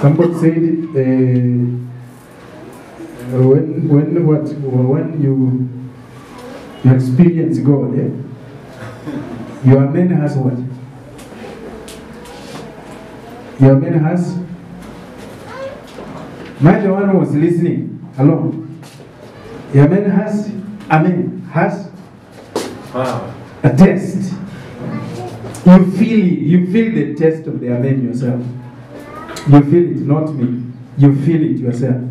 Somebody said when you experience God, your amen has what? Your amen has? My the one who was listening alone. Your amen has? Amen has? Wow. A test. You feel the test of the amen yourself. You feel it, not me. You feel it yourself.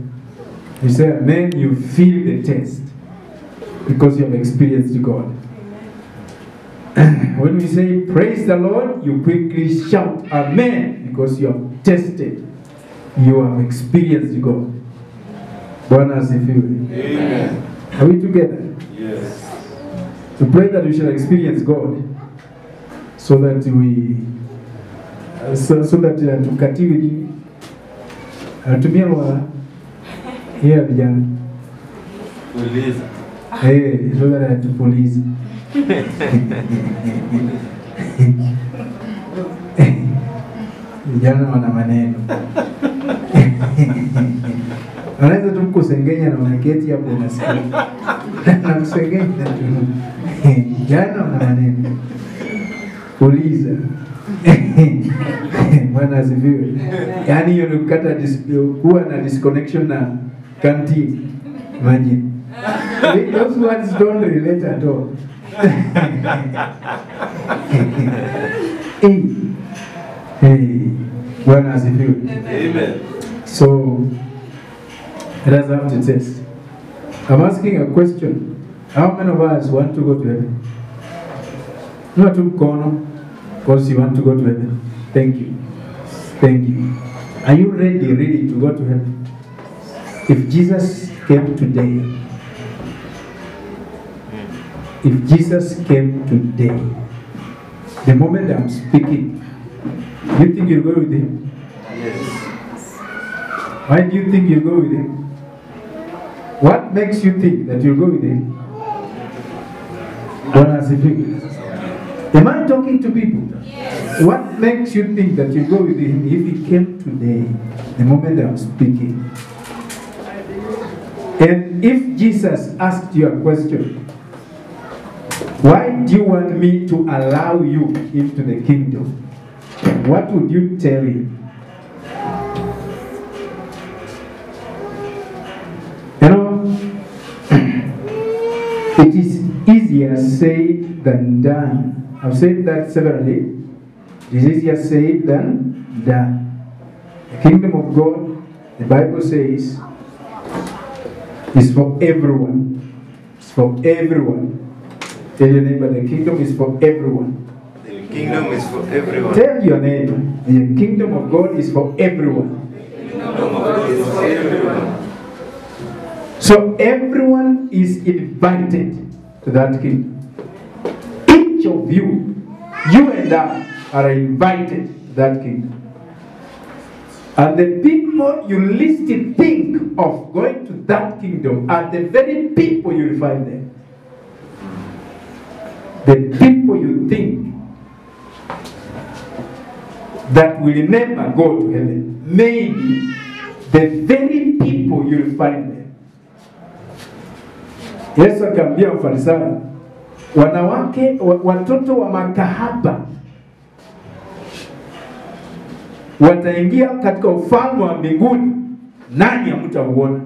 You say amen, you feel the test. Because you have experienced God. When we say praise the Lord, you quickly shout amen because you have tested. You have experienced God. Bwana asifiwe. Amen. Are we together? Yes. To pray that we shall experience God, so that we, so that tukatiwi tumia lwa here vijana. Uliza. So that tupulize. Vijana wana maneno. Anaweza tu kusengenya na unaketi hapo unasikia. Na kusengenya tu. Vijana wana maneno. Uliza. Bwana asifiwe. Yaani hiyo ni kukata kuwa na disconnection na canteen. Imagine. Those words don't relate at all. Hey. Bwana asifiwe. Amen. So let us have to test. I'm asking a question. How many of us want to go to heaven? Not to corner, because you want to go to heaven. Thank you. Thank you. Are you ready to go to heaven? If Jesus came today, the moment I'm speaking, you think you'll go with him? Yes. Why do you think you'll go with him? What makes you think that you'll go with him? Am I talking to people? Yes. What makes you think that you'll go with him if he came today, the moment I'm speaking? And if Jesus asked you a question, why do you want me to allow you into the kingdom? What would you tell him? You know, it is easier said than done. I've said that severally. It is easier said than done. The kingdom of God, the Bible says, is for everyone. It's for everyone. Tell your neighbor, the kingdom is for everyone. The kingdom is for everyone. Tell your neighbor, the kingdom of God is for everyone. The kingdom of God is for everyone. So everyone is invited to that kingdom. Each of you and I, are invited to that kingdom. And the people you least think of going to that kingdom are the very people you will find there. The people you think that will never go to heaven, maybe the very people you will find there. Yesu akaambia Mfarisayo, watoto wa makahaba wataingia katika ufalme wa mbinguni, nani hamtauona?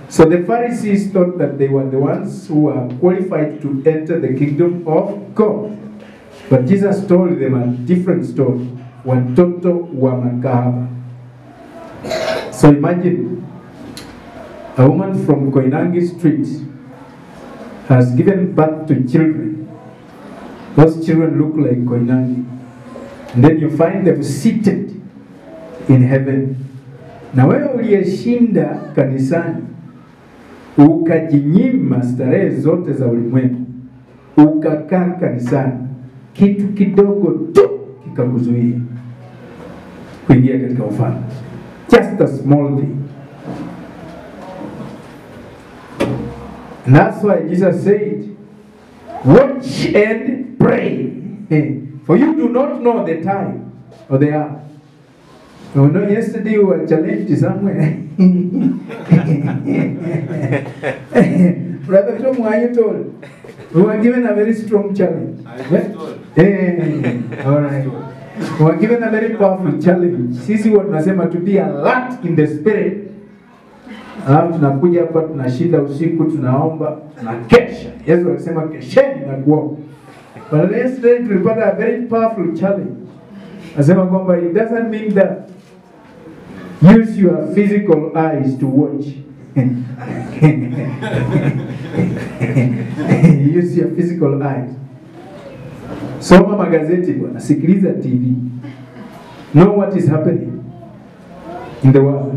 So the Pharisees thought that they were the ones who were qualified to enter the kingdom of God. But Jesus told them a different story. Watoto wa makahaba. So imagine a woman from Koinange Street has given birth to children. Those children look like Koinange. And then you find them seated in heaven. Na wewe uliyeshinda kanisani, ukajinyima starehe zote za ulimwengu, ukakaa kanisani, kitu kidogo tu kikakuzuia kuingia katika ufalme. Just a small thing. And that's why Jesus said, watch and pray. For you do not know the time or the hour. You know, yesterday we were challenged somewhere. Brother Tom, are you told? We were given a very strong challenge. I was told. All right. We were given a very powerful challenge. Sisi what tunasema to be alert in the spirit. Alafu tunakuja hapa tunashinda usiku tunaomba tunakesha. Yesu alisema kesheni na kuomba. But yesterday tulipata a very powerful challenge. Anasema kwamba it doesn't mean that use your physical eyes to watch. Use your physical eyes. Soma magazeti bwana, sikiliza TV. Know what is happening in the world.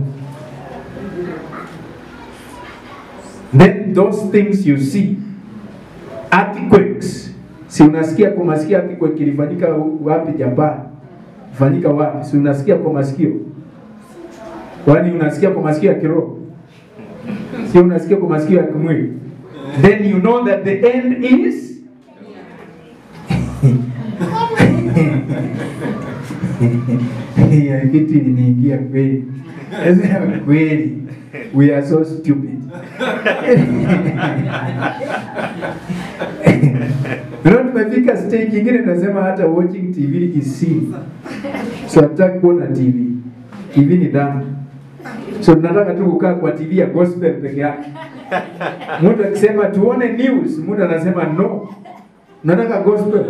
Then those things you see, earthquakes. Si unasikia kwa masikio earthquake ilifanyika wapi Japan? Ilifanyika wapi? Si unasikia kwa masikio? Kwani unasikia kwa masikio ya kiroho? Si unasikia kwa masikio ya kimwili? Then you know that the end is ya kitu iliniingia kweli. Kweli. We are so stupid. Tumefika stage nyingine nasema hata watching TV is sin. So hataki kuona TV. TV ni dhambi. So tunataka tu kukaa kwa TV ya gospel peke yake. Mtu akisema tuone news, mtu anasema no. Nataka gospel.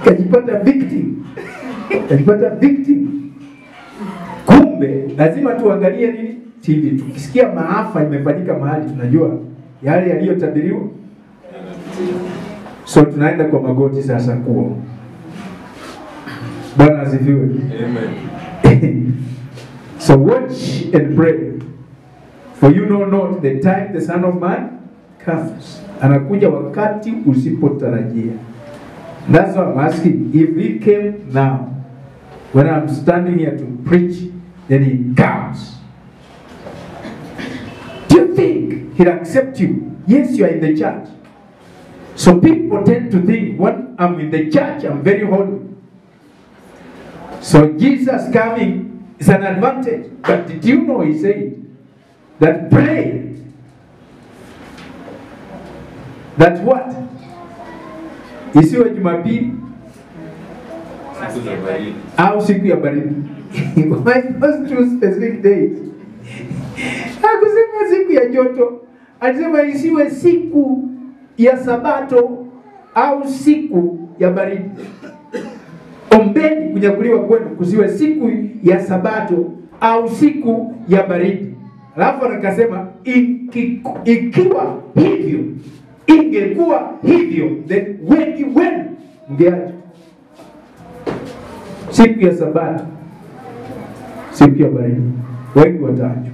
Kajipata victim. Kumbe lazima tuangalie nini? TV. Tukisikia maafa imefanyika mahali tunajua yale yaliyotabiriwa. So tunaenda kwa magoti sasa kuomba. Bwana asifiwe. Amen. So watch and pray. For you know not the time the Son of Man comes. Anakuja wakati usipotarajia. That's why I'm asking, if he came now, when I'm standing here to preach, then he comes. Do you think he'll accept you? Yes, you are in the church. So people tend to think, when I'm in the church, I'm very holy. So Jesus coming is an advantage. But did you know he said that pray, that what? Isiwe Jumapili Siku za baridi. au siku ya baridi. Why those two specific days? Hakusema siku ya joto. Alisema isiwe siku ya Sabato au siku ya baridi. Ombeni kunyakuliwa kwenu kusiwe siku ya Sabato au siku ya baridi. Alafu akasema ikiwa hivyo, ingekuwa hivyo, then when mngeacha siku ya Sabato, siku ya baridi, wengi wataachwa.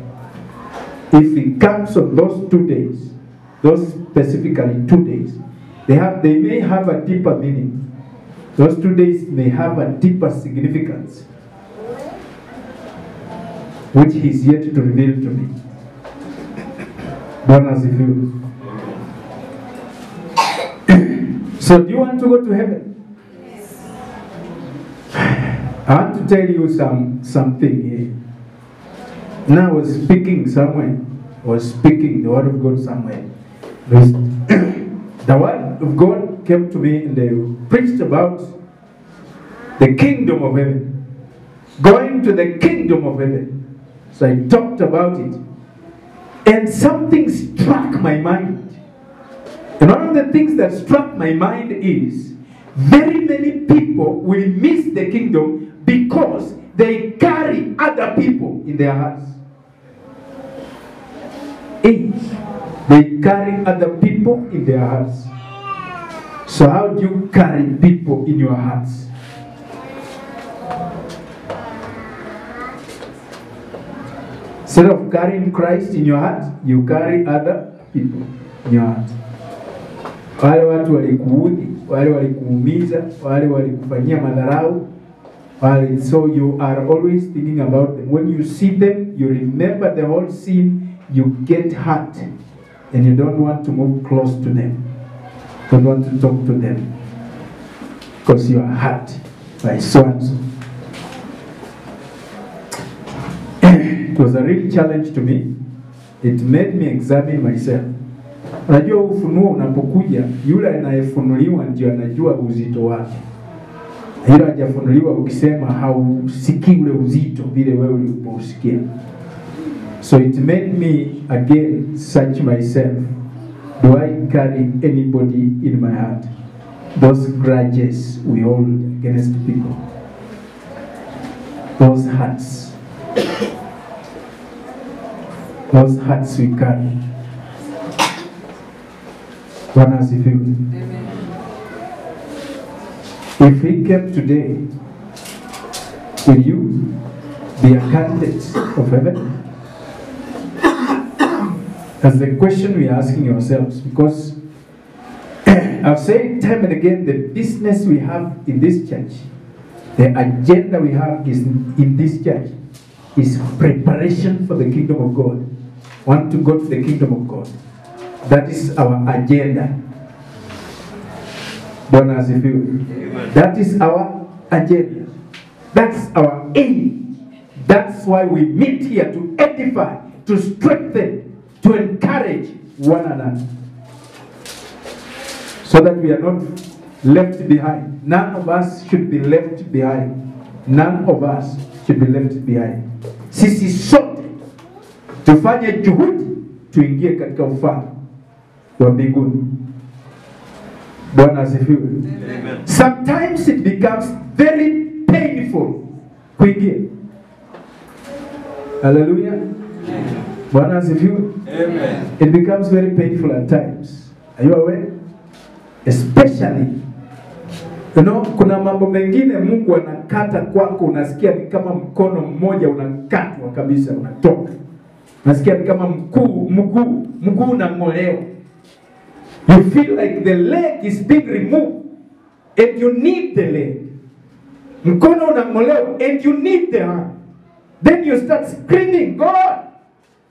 If it comes on those 2 days, those specifically 2 days, they may have a deeper meaning. Those 2 days may have a deeper significance, which he is yet to reveal to me. Bwana asifiwe. So do you want to go to heaven? Yes. I want to tell you something here. Now I was speaking somewhere. I was speaking the word of God somewhere. The word of God came to me and they preached about the kingdom of heaven. Going to the kingdom of heaven. So I talked about it. And something struck my mind. And one of the things that struck my mind is very many people will miss the kingdom because they carry other people in their hearts. They carry other people in their hearts. So how do you carry people in your hearts? Instead of carrying Christ in your heart, you carry other people in your heart. Wale watu walikuudhi, wale walikuumiza, wale walikufanyia madharau, wale, so you are always thinking about them. When you see them, you remember the whole scene, you get hurt, and you don't want to move close to them. don't want to talk to them because you are hurt by so and so. It was a real challenge to me. It made me examine myself. Unajua ufunuo unapokuja, yule anayefunuliwa ndio anajua uzito wake. Yule hajafunuliwa ukisema hausikii ule uzito vile wewe uliposikia. So it made me again search myself. Do I carry anybody in my heart? Those grudges we hold against people. Those hurts. Those hurts we carry. Bwana asifiwe. If he came today, will you be a candidate of heaven? That's the question we are asking ourselves, because I've said time and again, the business we have in this church, the agenda we have is in this church is preparation for the kingdom of God. Want to go to the kingdom of God. That is our agenda. Bwana asifiwe. That is our agenda. That's our aim. That's why we meet here, to edify, to strengthen, to encourage one another, so that we are not left behind. None of us should be left behind. None of us should be left behind. Sisi sote tufanye juhudi tuingie katika ufalme wa mbinguni. Bwana asifiwe. Sometimes it becomes very painful kuingia. Hallelujah. Bwana asifiwe. Amen. It becomes very painful at times. Are you aware? Especially, you know, kuna mambo mengine Mungu anakata kwako, unasikia ni kama mkono mmoja unakatwa kabisa, unatoka. Unasikia ni kama mguu unang'olewa. You feel like the leg is being removed and you need the leg. Mkono unang'olewa and you need the hand. Then you start screaming, God,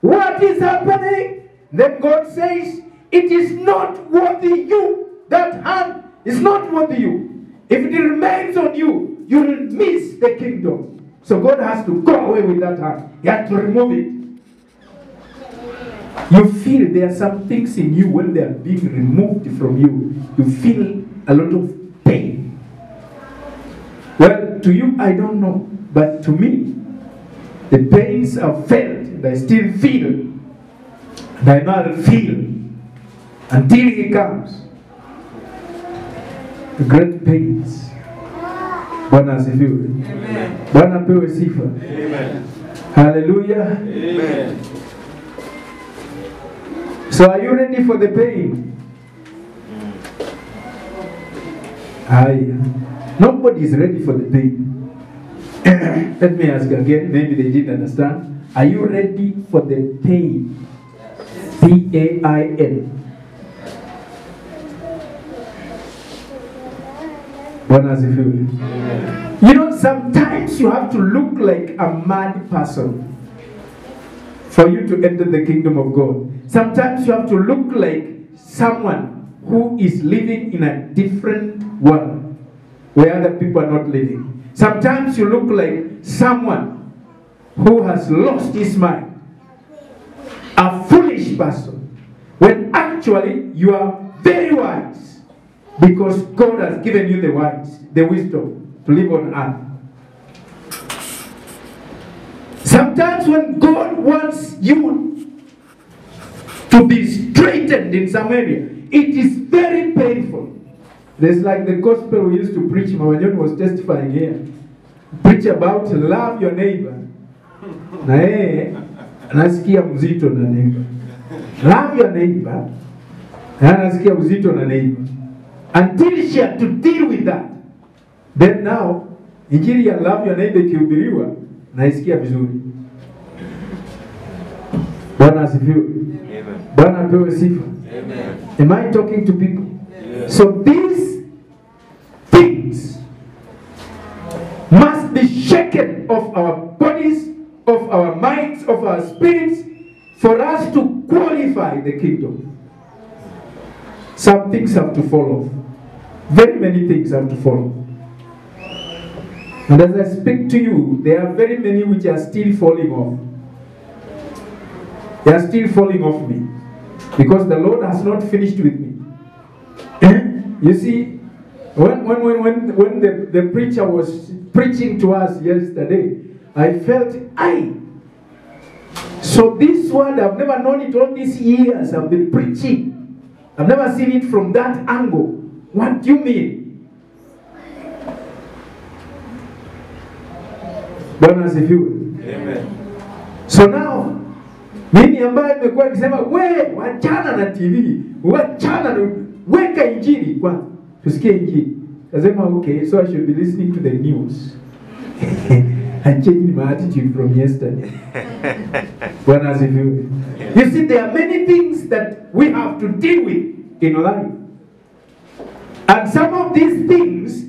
what is happening? Then God says, it is not worthy you. That hand is not worthy you. If it remains on you, you will miss the kingdom. So God has to go away with that hand. He has to remove it. You feel there are some things in you when they are being removed from you. You feel a lot of pain. Well, to you, I don't know. But to me, the pains I've felt, and I still feel, and I know I'll feel until He comes. The great pains. Bwana asifiwe. Bwana pewe sifa. Amen. Hallelujah. Amen. So are you ready for the pain? Nobody is ready for the pain. Let me ask again, maybe they didn't understand. Are you ready for the pain? P-A-I-N. You know, sometimes you have to look like a mad person for you to enter the kingdom of God. Sometimes you have to look like someone who is living in a different world where other people are not living. Sometimes you look like someone who has lost his mind, a foolish person, when actually you are very wise. Because God has given you the wisdom to live on earth. Sometimes when God wants you to be straightened in some area, it is very painful. There's like the gospel we used to preach, Mawanyon was testifying here. Preach about love your neighbor. Na anasikia mzito na neighbor. Love your neighbor. Na anasikia mzito na neighbor. Until she had to deal with that. Then now, injili ya love your neighbor ikihubiriwa, naisikia vizuri. Bwana asifiwe. Bwana apewe sifa. Am I talking to people? Yes. So these things must be shaken off our bodies, of our minds, of our spirits, for us to qualify the kingdom. some things have to fall off. Very many things have to fall off. And as I speak to you, there are very many which are still falling off. They are still falling off me. Because the Lord has not finished with me. You see, when the preacher was preaching to us yesterday, I felt, so this word, I've never known it all these years I've been preaching. I've never seen it from that angle. What do you mean? Bwana asifiwe. Amen. So now, mimi ambaye nimekuwa nikisema wachana na TV, wachana na weka injili kwanza. Tusikie injili. Nasema okay, so I should be listening to the news. I changed my attitude from yesterday. Bwana asifiwe. You see, there are many things that we have to deal with in life. And some of these things,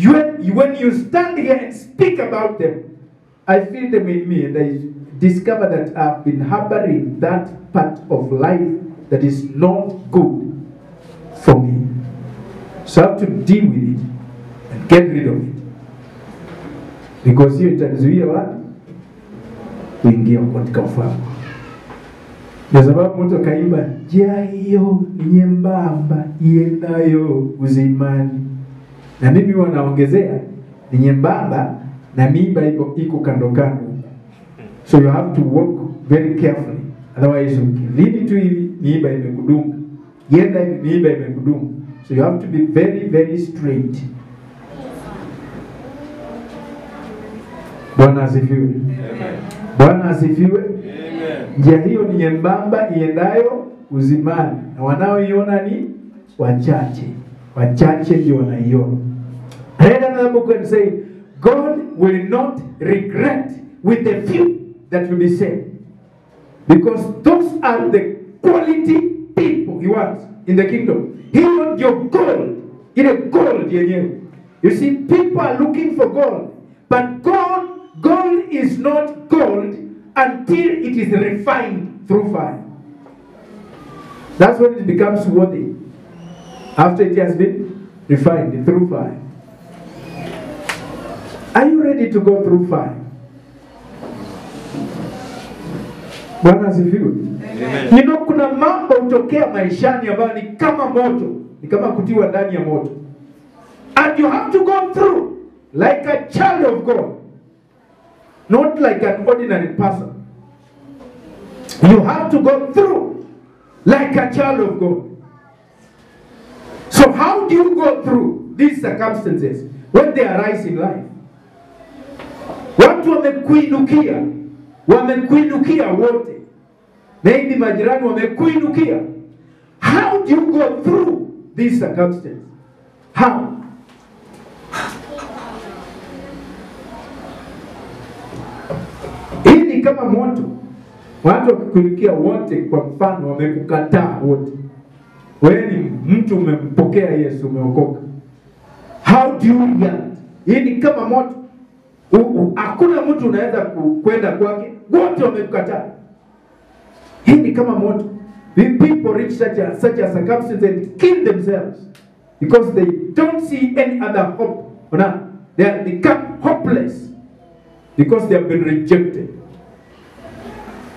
when you stand here and speak about them, I feel them in me, and I discover that I've been harboring that part of life that is not good for me. So I have to deal with it and get rid of it. Because hiyo itanizuia wapi? Kuingia katika ufahamu. Kwa sababu mtu kaimba, njia hiyo ni nyembamba iendayo uzimani. Na mimi wanaongezea, ni nyembamba na mimba iko kando kando. So you have to walk very carefully. Otherwise, ukilini tu hivi, mimba imekudunga. Yenda hivi, mimba imekudunga. So you have to be very, very straight. Bwana asifiwe. Bwana asifiwe. Njia hiyo ni nyembamba iendayo uzimani. Na wanaoiona ni wachache. Wachache ndio wanaiona. Read another book and say, God will not regret with the few that will be saved. Because those are the quality people he wants in the kingdom. He wants your gold. In a gold, you see, people are looking for gold. But gold is not gold until it is refined through fire. That's when it becomes worthy. After it has been refined through fire. Are you ready to go through fire? Bwana asifiwe. You know, kuna mambo hutokea maishani ambayo ni kama moto, ni kama kutiwa ndani ya moto. And you have to go through like a child of God. Not like an ordinary person. You have to go through like a child of God. So how do you go through these circumstances when they arise in life? Watu wamekuinukia wote. Maybe majirani wamekuinukia. How do you go through these circumstances? How? Hii ni kama moto. Watu wakikuinukia wote, kwa mfano wamekukataa wote. Wewe ni mtu umempokea Yesu, umeokoka. How do you react? Hii ni kama moto. Hakuna mtu unaweza kwenda kwake, wote wamekukataa. Hii ni kama moto. The people reach such a circumstance and kill themselves because they don't see any other hope. They have become hopeless because they have been rejected.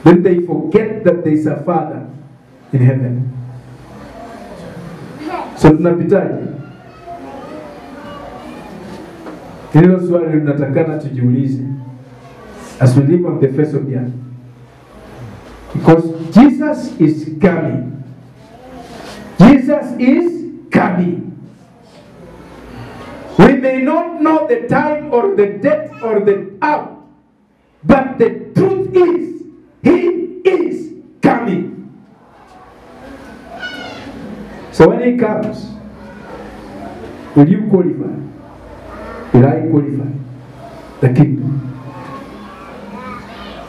Then they forget that there is a Father in heaven. So tunapitaje? Hilo swali tunatakana tujiulize as we live on the face of the earth. Because Jesus is coming. Jesus is coming. We may not know the time or the date or the hour, but the truth is, He is coming. So when He comes, will you qualify? Will I qualify the kingdom?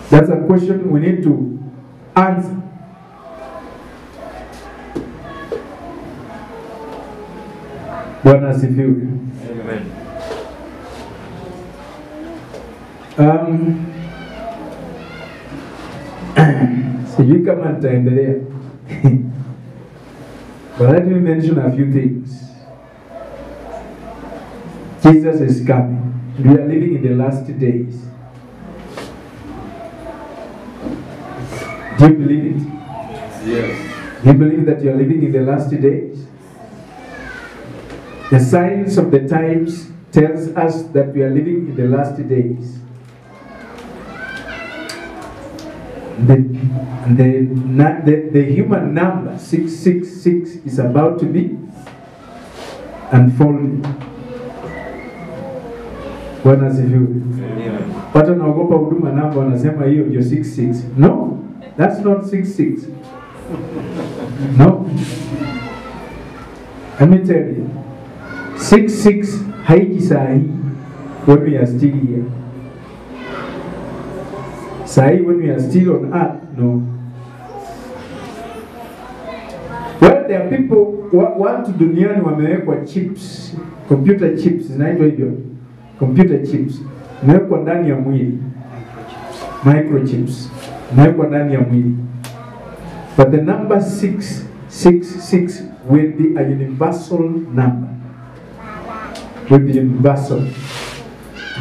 That's a question we need to answer. Bwana asifiwe. Sijui kama nitaendelea. But let me mention a few things. Jesus is coming. We are living in the last days. Do you believe it? Yes. Do you believe that you are living in the last days? The signs of the times tells us that we are living in the last days. The human number 666 is about to be unfolded. Bwana asifiwe. Watu wanaogopa huduma namba wanasema hiyo ndio 66. No, that's not 66. No. Let me tell you. 66 haiji saa hii when we are still here. Saa hii when we are still on earth, no. Well, there are people watu duniani wamewekwa chips, computer chips, zinaitwa hivyo. Computer chips, zimewekwa ndani ya mwili. Microchips, zimewekwa ndani ya mwili. But the number 666 will be a universal number. Will be universal.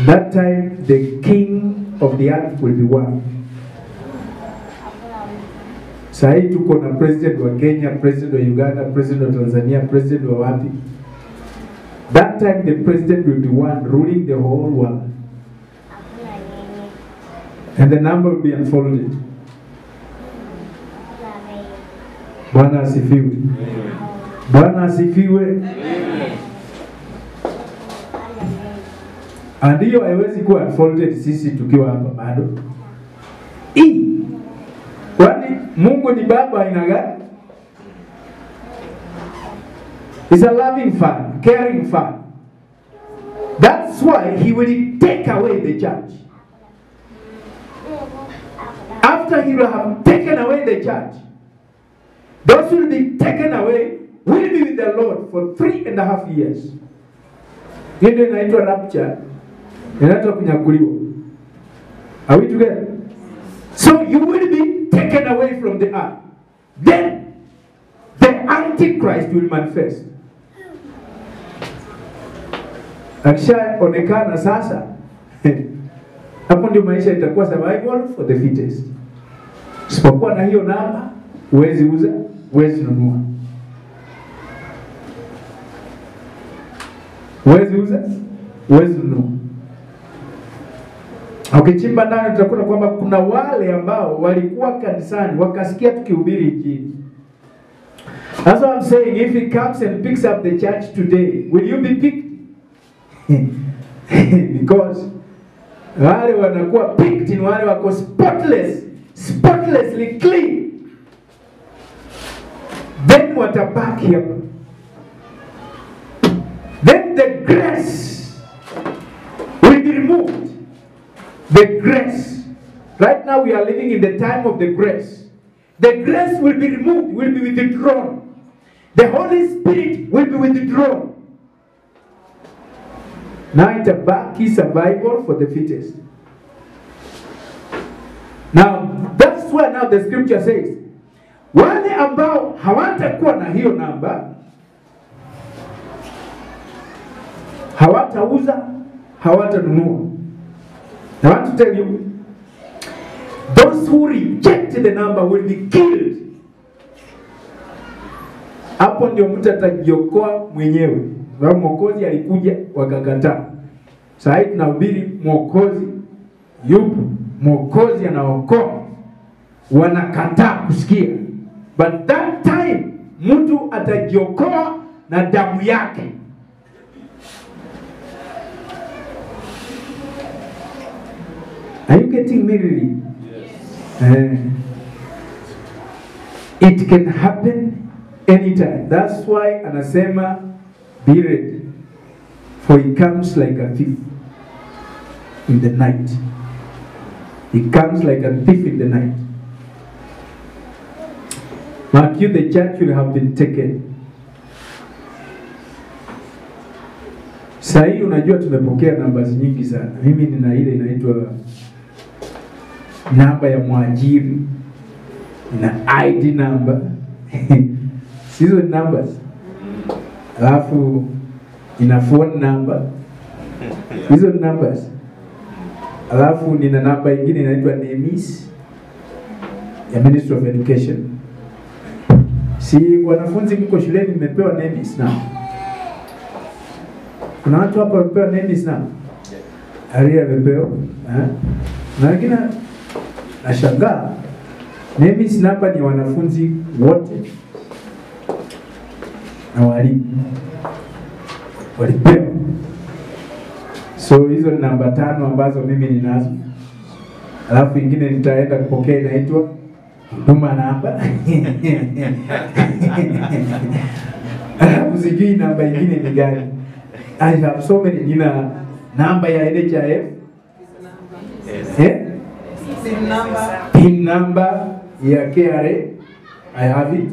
That time the king of the earth will be one. Sahi tuko na president wa Kenya, president wa Uganda, president wa Tanzania, president wa wapi. That time the president will be one, ruling the whole world. And the number will be unfolded. Bwana asifiwe. Bwana asifiwe. Ndiyo haiwezi kuwa unfolded sisi tukiwa hapa bado. Kwani Mungu ni baba aina gani? He's a loving father, caring father. That's why he will take away the church. After he will have taken away the church, those will be taken away will be with the Lord for 3.5 years. Hiyo ndio inaitwa rapture. Inaitwa kunyakuliwa. Are we together? So you will be taken away from the earth. Then the Antichrist will manifest. Akishaonekana sasa, hapo ndio maisha itakuwa survival for the fittest. Usipokuwa na hiyo namba, huwezi uza, huwezi nunua. Huwezi uza, huwezi nunua. Ukichimba ndani tutakuta kwamba kuna wale ambao walikuwa kanisani wakasikia tukihubiri injili. That's what I'm saying. If he comes and picks up the church today, will you be picked? Because wale wanakuwa picked ni wale wako spotlessly clean. Then watabaki hapa. Then the grace will be removed. The grace. Right now we are living in the time of the grace. The grace will be removed, will be withdrawn. The Holy Spirit will be withdrawn. Now itabaki survival for the fittest. Now that's why now the scripture says, wale ambao hawatakuwa na hiyo namba, hawatauza, hawatanunua. I want to tell you, those who reject the number will be killed. Hapo ndio mtu atajiokoa mwenyewe. Kwa Mwokozi alikuja wakakataa. Sasa tunahubiri Mwokozi yupo. Mwokozi anaokoa. Wanakataa kusikia. But that time mtu atajiokoa na damu yake. Are you getting me really? Yes. It can happen anytime. That's why anasema be ready, for he comes like a thief in the night. He comes like a thief in the night. Mark you, the church will have been taken. Sasa unajua tumepokea namba nyingi sana. Mimi nina ile inaitwa namba ya mwajiri na ID number. Hizo ni numbers. Alafu ina phone number. Hizo ni numbers. Alafu nina namba ingine inaitwa NEMIS ya Ministry of Education. Si wanafunzi mko shuleni mmepewa NEMIS na? Kuna watu hapa wamepewa NEMIS na? Aria wamepewa. Na wengine nashangaa NEMIS namba ni wanafunzi wote na walimu walipewa. So hizo ni namba 5 ambazo mimi ninazo. Alafu ingine nitaenda kupokea inaitwa huduma namba. Alafu sijui namba ingine ni gani. I have so many. Nina namba ya NHIF. PIN number ya KRA. I have it.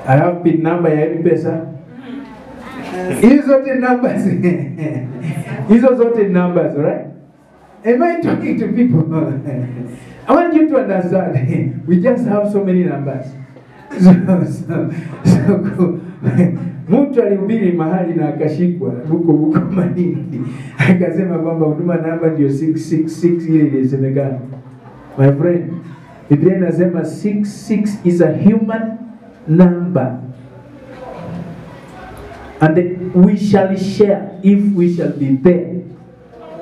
I have PIN number ya M-Pesa. Hizo zote numbers. Hizo zote numbers, right? Am I talking to people? I want you to understand. We just have so many numbers. Mtu alihubiri mahali na akashikwa huko Malindi. Akasema kwamba huduma namba ndio 666 ile ilisemekana. My friend, Biblia inasema 66 is a human number. And we shall share if we shall be there.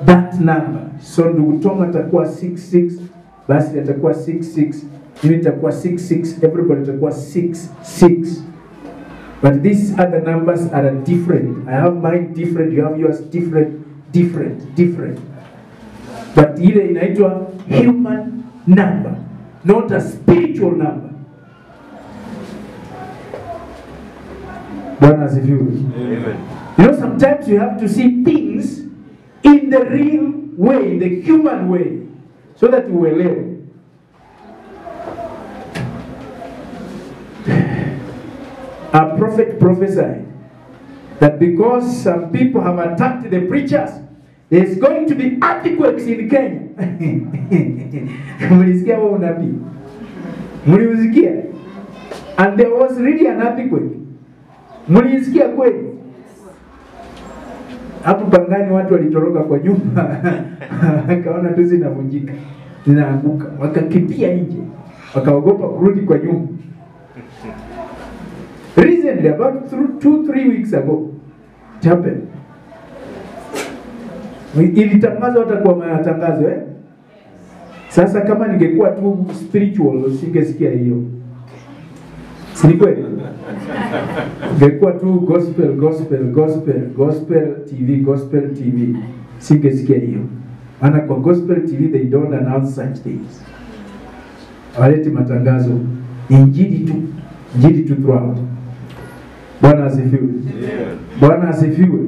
That number. So ndugu Tom atakuwa 66, basi atakuwa 66, mimi nitakuwa 66, everybody atakuwa 66. But these other numbers are different. I have mine different, you have yours different. But ile inaitwa human number, not a spiritual number. Bwana asifiwe. Amen. You know, sometimes you have to see things in the real way, in the human way, so that you will live. A prophet prophesied that because some people have attacked the preachers, there's going to be earthquakes in Kenya. Mulisikia huo unabii? Muliusikia? And there was really an earthquake. Mulisikia kweli? Hapo Pangani watu walitoroka kwa nyumba. Wakaona tu zinavunjika, zinaanguka, wakakimbia nje, wakaogopa kurudi kwa nyumba. Recently, about 2-3 weeks ago, it happened. Ilitangazwa hata kwa matangazo Sasa kama ningekuwa tu spiritual usingesikia hiyo. Si kweli? Ningekuwa tu gospel TV, singesikia hiyo. Maana kwa gospel TV they don't announce such things. Waleti matangazo, injili tu throughout. Bwana asifiwe. Bwana asifiwe.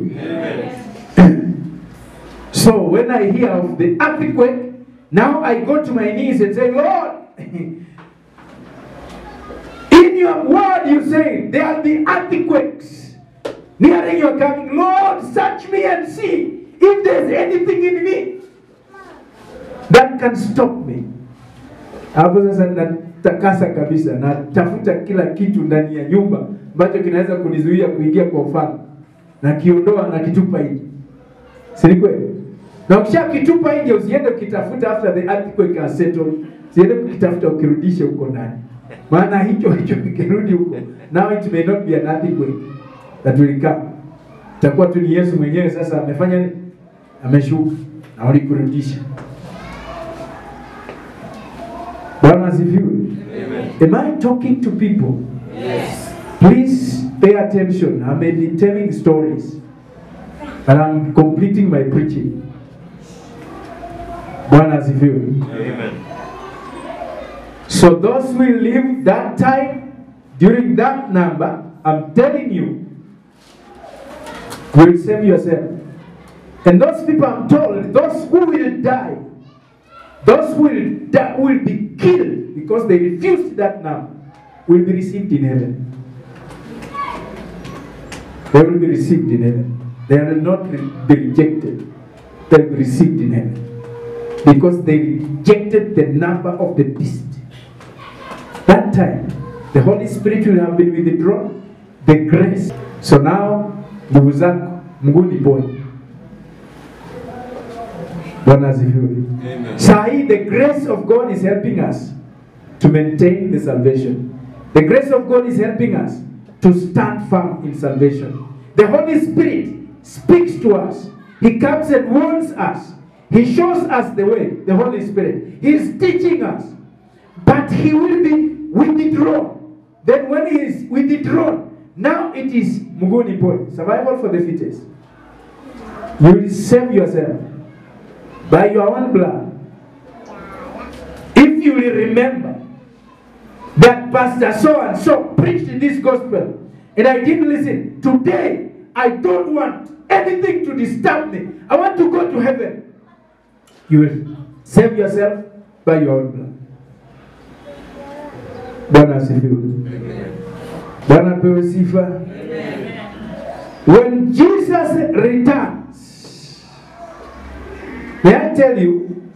So when I hear of the earthquake, now I go to my knees and say, Lord, in your word you say there will be earthquakes nearing your coming. Lord, search me and see if there's anything in me that can stop me. Hapo sasa natakasa kabisa, natafuta kila kitu ndani ya nyumba ambacho kinaweza kunizuia kuingia kwa ufalme, na kiondoa na kitupa nje. Si kweli? Na ukishakitupa nje usiende ukitafuta after the earthquake has settled. Usiende ukitafuta ukirudishe huko ndani. Maana hicho kikirudi huko, now it may not be an earthquake that will come. Itakuwa tu ni Yesu mwenyewe sasa amefanya nini? Ameshuka na ulikurudisha. Bwana asifiwe. Am I talking to people? Yes. Please pay attention. I may be telling stories, but I'm completing my preaching. Bwana asifiwe. Amen. So those who live that time, during that number, I'm telling you, will save yourself. And those people, I'm told, those who will die, those who will be killed because they refused that number, will be received in heaven. They will be received in heaven. They will not be rejected. They will be received in heaven. Because they rejected the number of the beast. That time, the Holy Spirit will have been withdrawn, the grace. So now, nguvu zako mguu ni poni. Bwana asifiwe. Amen. Sahi, the grace of God is helping us to maintain the salvation. The grace of God is helping us to stand firm in salvation. The Holy Spirit speaks to us. He comes and warns us. He shows us the way, the Holy Spirit. He is teaching us. But he will be withdrawn. Then when he is withdrawn, now it is muguni point, survival for the fittest. You will save yourself by your own blood. If you will remember that Pastor so and so preached this gospel and I didn't listen, today I don't want anything to disturb me. I want to go to heaven. You will save yourself by your own blood. Bwana asifiwe. Bwana pewe sifa. When Jesus returns, may I tell you,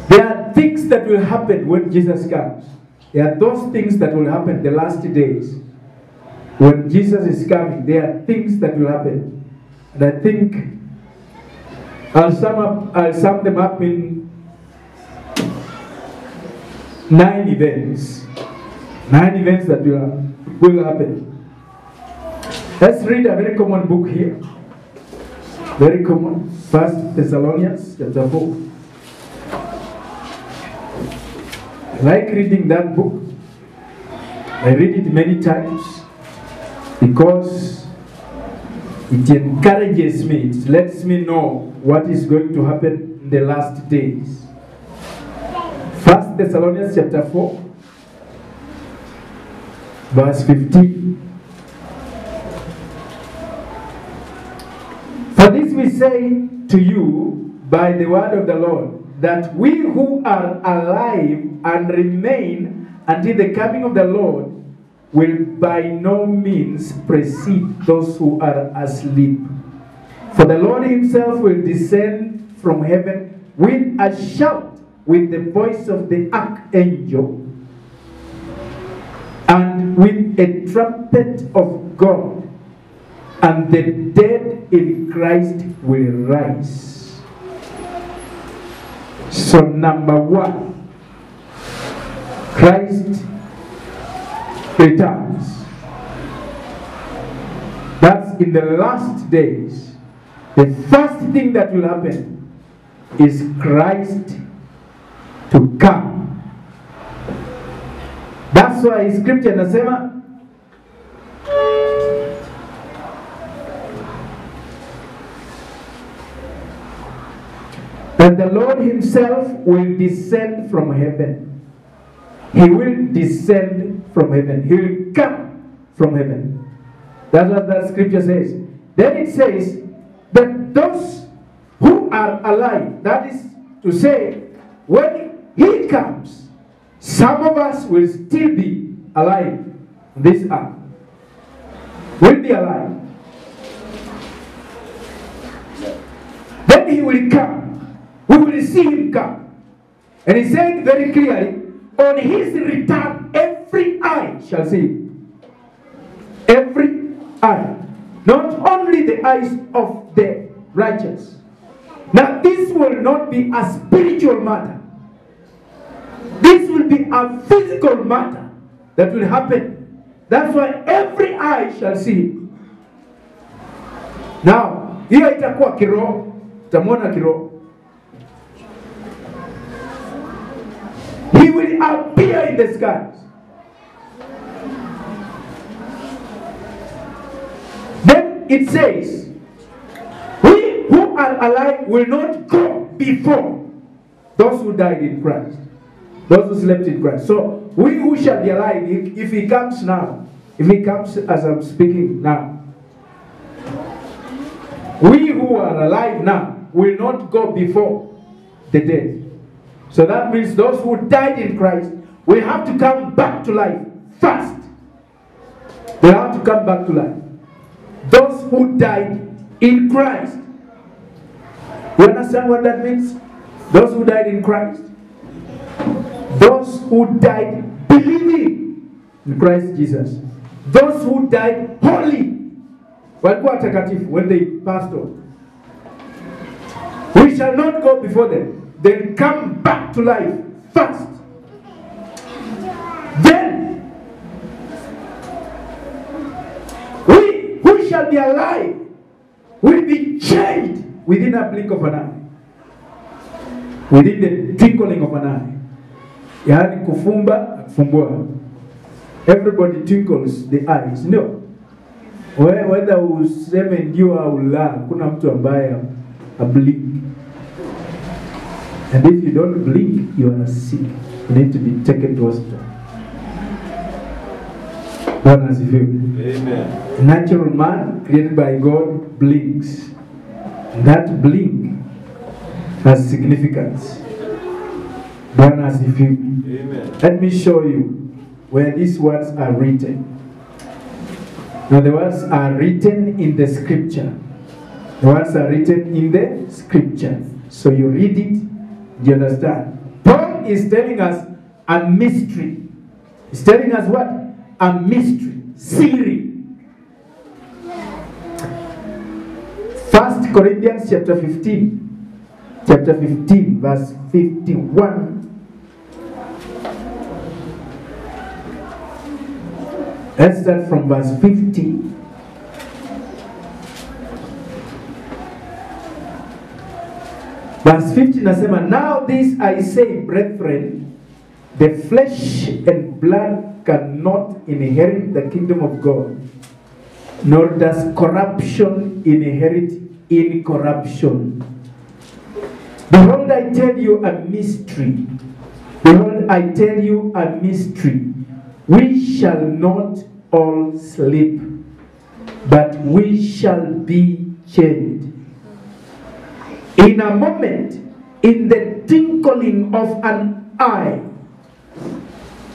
there are things that will happen when Jesus comes. There are those things that will happen the last days. When Jesus is coming, there are things that will happen. And I think I'll sum them up in 9 events. 9 events that will happen. Let's read a very common book here. Very common. 1 Thessalonians chapter 4. I like reading that book. I read it many times because it encourages me. It lets me know what is going to happen in the last days. 1 Thessalonians chapter 4, verse 15. For this we say to you by the word of the Lord, that we who are alive and remain until the coming of the Lord will by no means precede those who are asleep. For the Lord himself will descend from heaven with a shout, with the voice of the archangel, and with a trumpet of God, and the dead in Christ will rise. So number 1, Christ returns. That's in the last days. The first thing that will happen is Christ to come. That's why scripture inasema that the Lord himself will descend from heaven. He will descend from heaven. He will come from heaven. That's what that scripture says. Then it says that those who are alive, that is to say, when he comes, some of us will still be alive on this earth. Will be alive. Then he will come. We will see him come. And he said very clearly, on his return, every eye shall see him. Every eye. Not only the eyes of the righteous. Now this will not be a spiritual matter. This will be a physical matter that will happen. That's why every eye shall see him. Now, hiyo itakuwa kiroho, utamwona kiroho. He will appear in the skies. Then it says, we who are alive will not go before those who died in Christ. Those who slept in Christ. So, we who shall be alive, if he comes now, if he comes as I'm speaking now, we who are alive now will not go before the dead. So that means those who died in Christ will have to come back to life first. They have to come back to life. Those who died in Christ. You understand what that means? Those who died in Christ. Those who died believing in Christ Jesus. Those who died holy, walikuwa watakatifu when they passed on. We shall not go before them. They'll come back to life first. Then, we who shall be alive will be changed within a blink of an eye. Within the twinkling of an eye. Yani kufumba, kufumbua. Everybody twinkles the eyes. No. Whether useme ndio au la, kuna mtu ambaye blink. And if you don't blink, you are sick. You need to be taken to hospital. Bwana asifiwe. Amen. Natural man created by God blinks. That blink has significance. Bwana asifiwe. Amen. Let me show you where these words are written. Now the words are written in the scripture. The words are written in the scripture. So you read it, you understand. Paul is telling us a mystery. He's telling us what? A mystery. Siri. 1 Corinthians chapter 15. Chapter 15 verse 51. Let's start from verse 50. Verse 50 nasema, now this I say, brethren, the flesh and blood cannot inherit the kingdom of God, nor does corruption inherit incorruption. Behold, I tell you a mystery. Behold, I tell you a mystery. We shall not all sleep, but we shall be changed. In a moment, in the twinkling of an eye,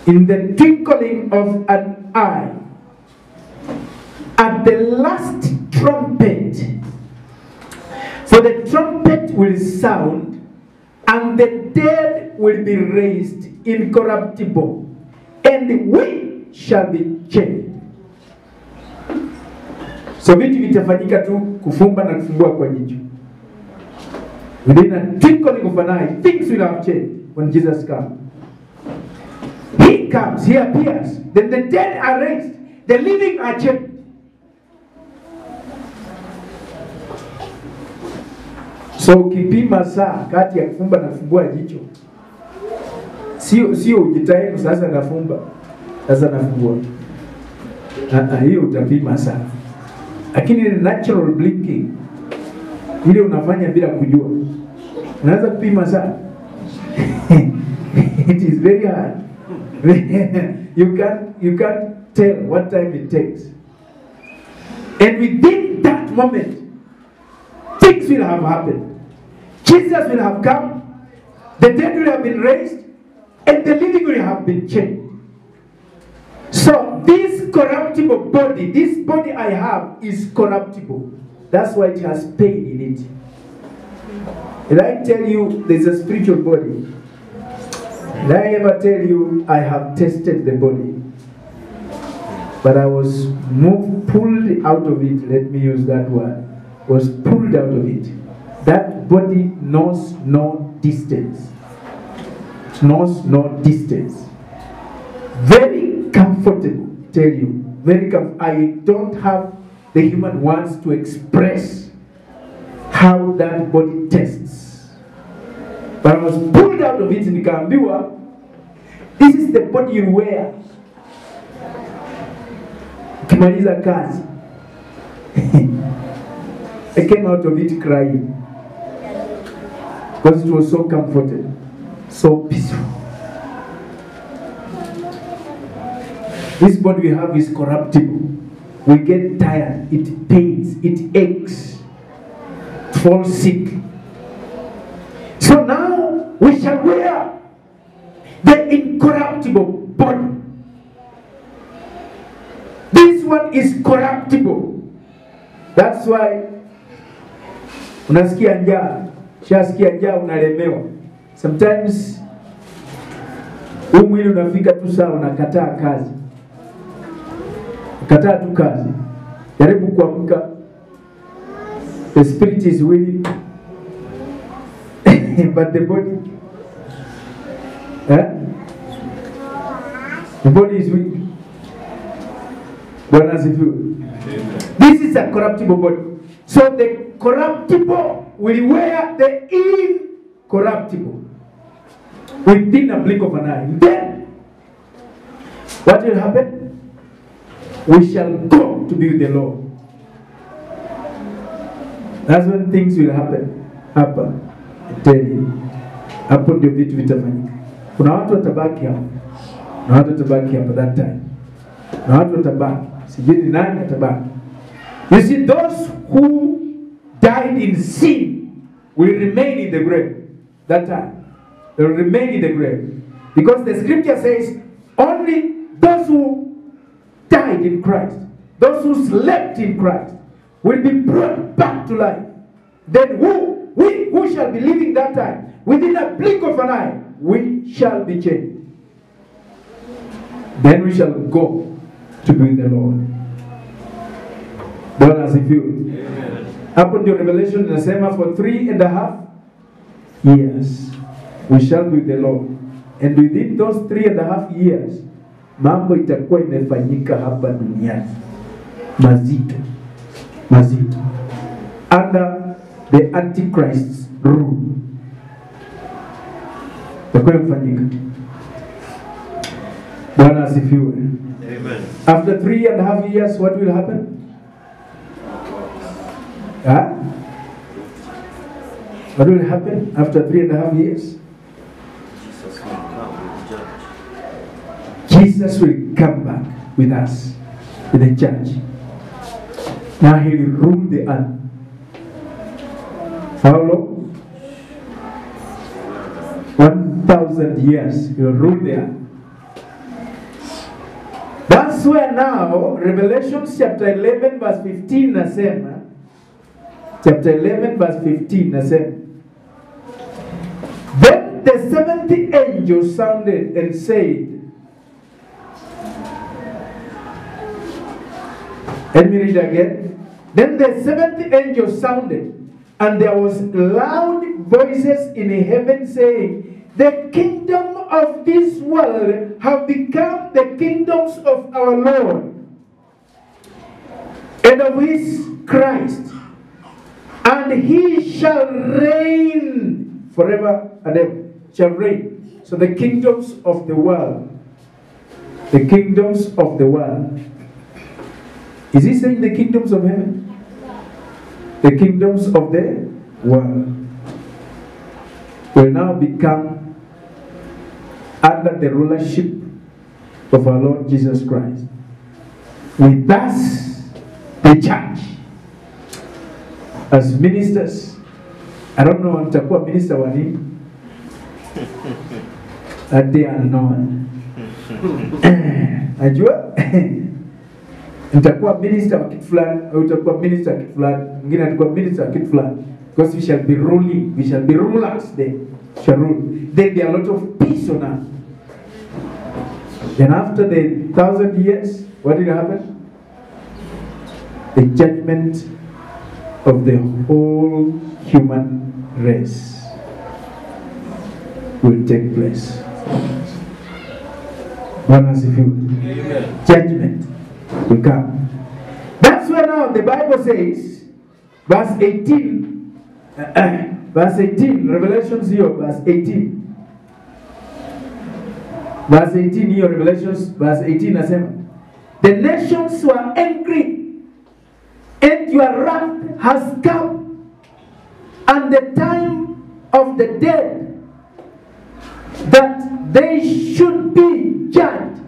in the twinkling of an eye, at the last trumpet, for the trumpet will sound, and the dead will be raised incorruptible, and we shall be changed. So vitu vitafanyika tu kufumba na kufungua kwa jicho. Within a twinkling of an eye, things will have changed when Jesus comes. He comes, he appears, then the dead are raised, the living are changed. So ukipima saa kati ya kufumba na kufungua jicho, sio ujitahidi sasa nafumba, sasa nafungua. Hiyo utapima saa. Lakini natural blinking, ile unafanya bila kujua, unaweza kupima saa. It is very hard. You can't tell what time it takes. And within that moment, things will have happened. Jesus will have come, the dead will have been raised, and the living will have been changed. So this corruptible body, this body I have is corruptible. That's why it has pain in it. Did I tell you there's a spiritual body? Did I ever tell you I have tested the body? But I was pulled out of it, let me use that word. Was pulled out of it. That body knows no distance. Knows no distance. Very comfortable, tell you. Very comfortable. I don't have the human words to express how that body tests. But I was pulled out of it in nikaambiwa, this is the body you wear. Ukimaliza kazi. I came out of it crying. Because it was so comforted, so peaceful. This body we have is corruptible. We get tired, it pains, it aches, falls sick. So now we shall wear the incorruptible body. This one is corruptible. That's why unasikia njaa, shasikia njaa unalemewa. Sometimes Huu mwili unafika tu saa unakataa kazi. Kataa tu kazi. Jaribu kuamka. The spirit is willing. But the body the body is weak. Bwana asifiwe. This is a corruptible body. So the corruptible will wear the incorruptible within a blink of an eye. Then what will happen? We shall go to be with the Lord. That's when things will happen. Hapa tell you. Hapo ndio vitu vitafanyika. Kuna watu watabaki hapo. Na watu watabaki hapo that time. Na watu watabaki. Sijui ni nani atabaki. You see, those who died in sin will remain in the grave that time. They will remain in the grave. Because the scripture says only those who died in Christ, those who slept in Christ, will be brought back to life. Then who shall be living that time? Within a blink of an eye, we shall be changed. Then we shall go to be with the Lord. Bwana asifiwe. Hapo ndio Revelation inasema for 3.5 years we shall be with the Lord. And within those 3.5 years, mambo itakuwa imefanyika hapa duniani. Mazito. Mazito. Under the Antichrist's rule. Itakuwa imefanyika. Bwana asifiwe. Amen. After 3.5 years, what will happen? What will happen after 3.5 years? Jesus will come back with us, with the church. Now he will rule the earth. How long? 1,000 years he will rule the earth. That's where now Revelation chapter 11 verse 15 nasema, chapter 11 verse 15 nasema, then the 70th angel sounded and said, let me read again. Then the 70th angel sounded, and there was loud voices in heaven saying, the kingdom of this world have become the kingdoms of our Lord and of his Christ, and he shall reign forever and ever. Shall reign. So the kingdoms of the world, the kingdoms of the world. Is he saying the kingdoms of heaven? The kingdoms of the world will now become under the rulership of our Lord Jesus Christ. With us, the church, as ministers. I don't know, nitakuwa minister wa nini? Ati unknown. Najua? Nitakuwa minister wa kitu fulani, au utakuwa minister wa kitu fulani, mwingine atakuwa minister wa kitu fulani. Because we shall be ruling, we shall be rulers there. Shall rule. Then there are a lot of peace on earth. Then after the 1,000 years, what will happen? The judgment of the whole human race will take place. Judgment will come. That's where now the Bible says, verse 18, verse 18, Revelation 0, verse 18. Verse 18 here, Revelations, verse 18, asema, the nations were angry, and your wrath has come, and the time of the dead, that they should be judged,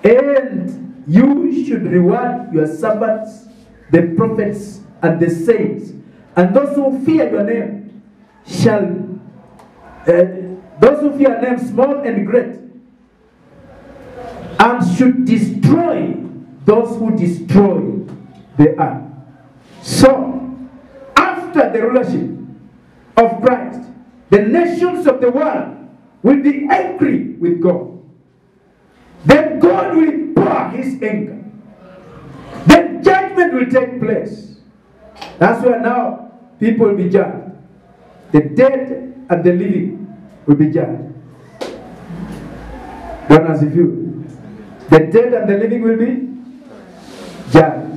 and you should reward your servants, the prophets, and the saints, and those who fear your name shall, those who fear your name, small and great, and should destroy those who destroy the earth. So, after the rulership of Christ, the nations of the world will be angry with God. then God will pour his anger. Then judgment will take place. That's where now people will be judged. The dead and the living will be judged. Don't as if you. The dead and the living will be judged.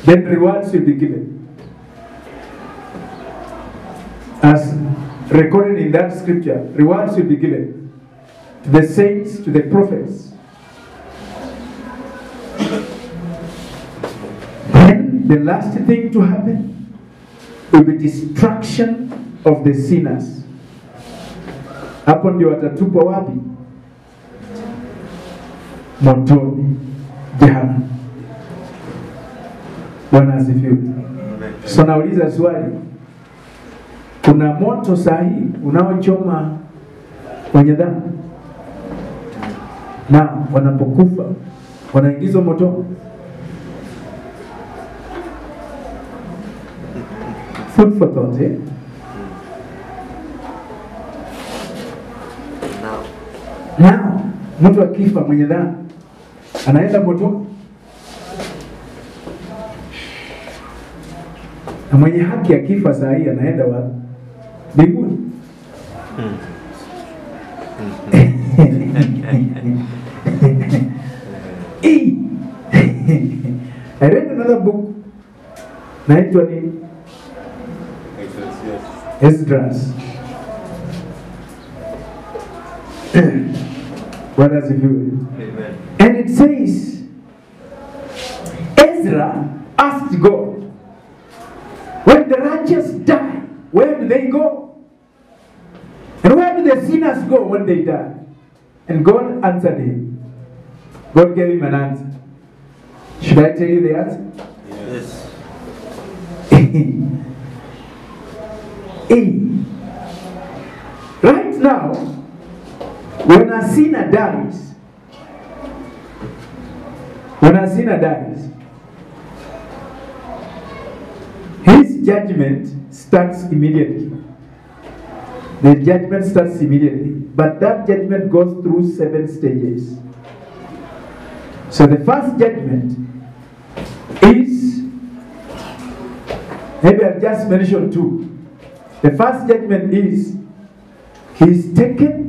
Then rewards will be given. As recorded in that scripture, rewards will be given to the saints, to the prophets. Then the last thing to happen will be destruction of the sinners. Hapo ndio watatupwa wapi? Motoni, jehanamu. Bwana asifiwe. So nauliza swali, kuna moto sahi unaochoma kwenye dhambi, na wanapokufa wanaingizwa moto? Food for thought, eh? Now, mtu akifa mwenye dhambi anaenda moto, na mwenye haki akifa saa hii anaenda wapi? Mbinguni. I read another book. Naitwa ni Esdras. What does it do? Amen. And it says, Ezra asked God, when the righteous die, where do they go? And where do the sinners go when they die? And God answered him. God gave him an answer. Should I tell you the answer? Yes. Right now, when a sinner dies, his judgment starts immediately. The judgment starts immediately. But that judgment goes through 7 stages. So the first judgment is, maybe I've just mentioned 2. The first judgment is, he is taken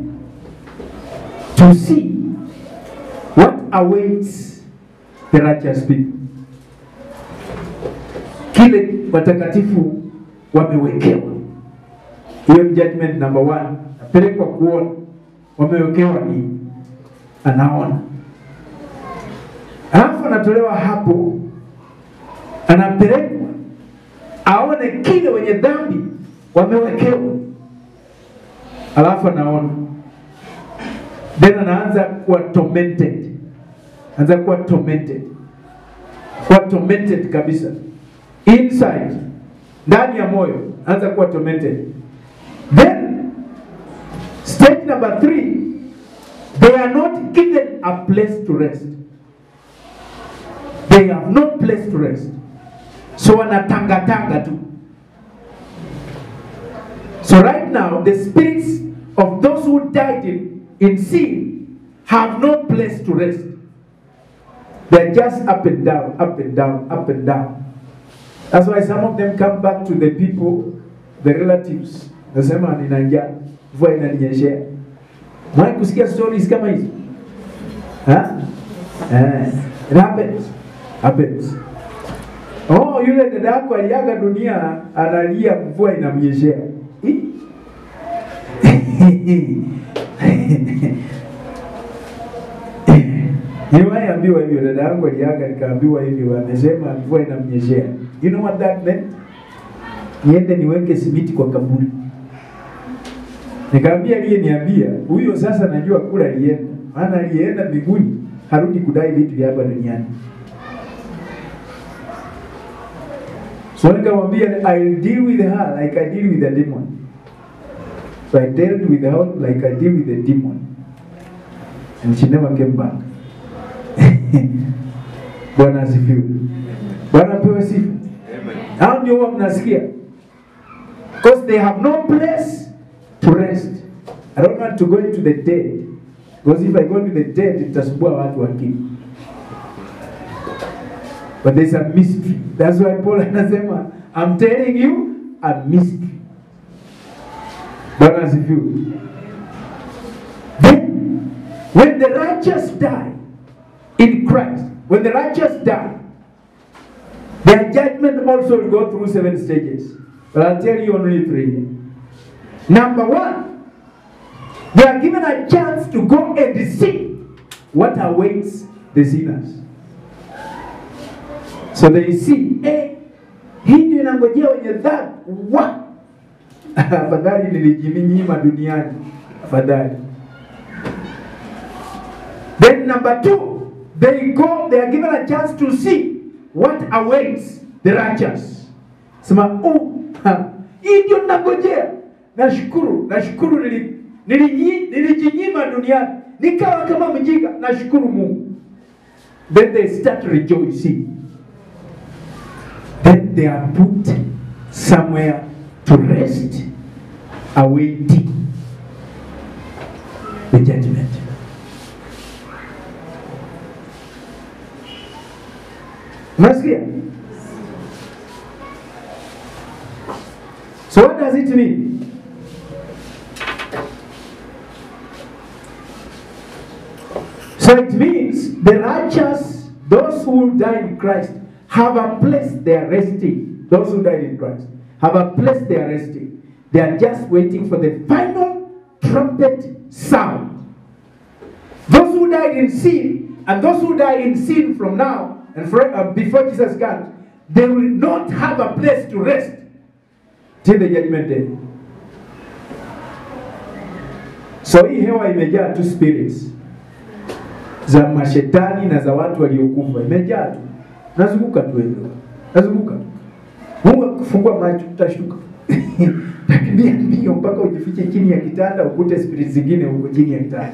to see what awaits the righteous people. Kile watakatifu wamewekewa. Hiyo judgment number 1. Apelekwa kuona wamewekewa nini. Anaona. Alafu anatolewa hapo, anapelekwa aone kile wenye dhambi wamewekewa. Alafu anaona. Then anaanza kuwa tormented. Anaanza kuwa tormented. Kuwa tormented kabisa. Inside, ndani ya moyo, anaanza kuwa tormented. Then, stage number 3, they are not given a place to rest. They have no place to rest. So wanatanga tu. So right now, the spirits of those who died in sin have no place to rest. They're just up and down, up and down, up and down. That's why some of them come back to the people, the relatives. Nasema ninanja, mvua inaninyeshea. Mwae kusikia stories kama hizo? It happens. Oh, yule dada yako aliaga dunia, analia mvua inamnyeshea. Niwaambiwa hivyo, dada yangu aliaga nikaambiwa hivyo, amesema mvua inamnyeshea. You know what that meant? Niende niweke simiti kwa kaburi. Nikamwambia aliyeniambia, huyo sasa najua kula alienda. Maana alienda mbinguni, harudi kudai vitu vya hapa duniani. So nikamwambia, I'll deal with her like I deal with the demon. So I dealt with her like I deal with the demon. And she never came back. Bwana asifiwe. Bwana pewe sifa. Hao ndio huwa mnasikia. Because they have no place to rest. I don't want to go into the dead. Because if I go to the dead, itasumbua watu akili. But there's a mystery. That's why Paul anasema, I'm telling you a mystery. Bwana asifiwe. Then, when the righteous die in Christ, when the righteous die, their judgment also will go through 7 stages. But I'll tell you only 3. Number 1, they are given a chance to go and see what awaits the sinners. So they see, hii ndio inangojea wenye dhambi. What? Afadhali nilijinyima duniani. Afadhali. Then number 2, they are given a chance to see what awaits the righteous. Sema, hii ndio nangojea. Nashukuru nilijinyima duniani. Nikawa kama mjinga, nashukuru Mungu. Then they start rejoicing. Then they are put somewhere to rest, awaiting the judgment. Masikia? So what does it mean? So it means the righteous, those who die in Christ, have a place they are resting. Those who died in Christ have a place they are resting. They are just waiting for the final trumpet sound. Those who died in sin, and those who die in sin from now and before Jesus comes, they will not have a place to rest till the judgment day. So hii hewa imejaa tu spirits za mashetani na za watu waliokufa. Imejaa tu. Nazunguka tu hivyo. Nazunguka. Mungu akifungua macho utashtuka. Takimbia mbio mpaka ujifiche chini ya kitanda ukute spirits zingine huko chini ya kitanda.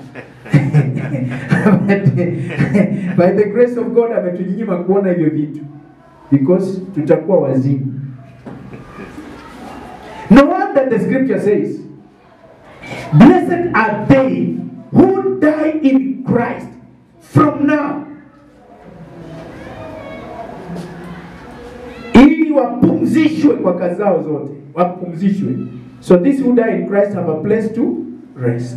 By the grace of God ametunyima kuona hivyo vitu. Because tutakuwa wazimu. No wonder the scripture says, blessed are they who die in Christ from now. Ili wapumzishwe kwa kazi zao zote. Wapumzishwe. So these who die in Christ have a place to rest.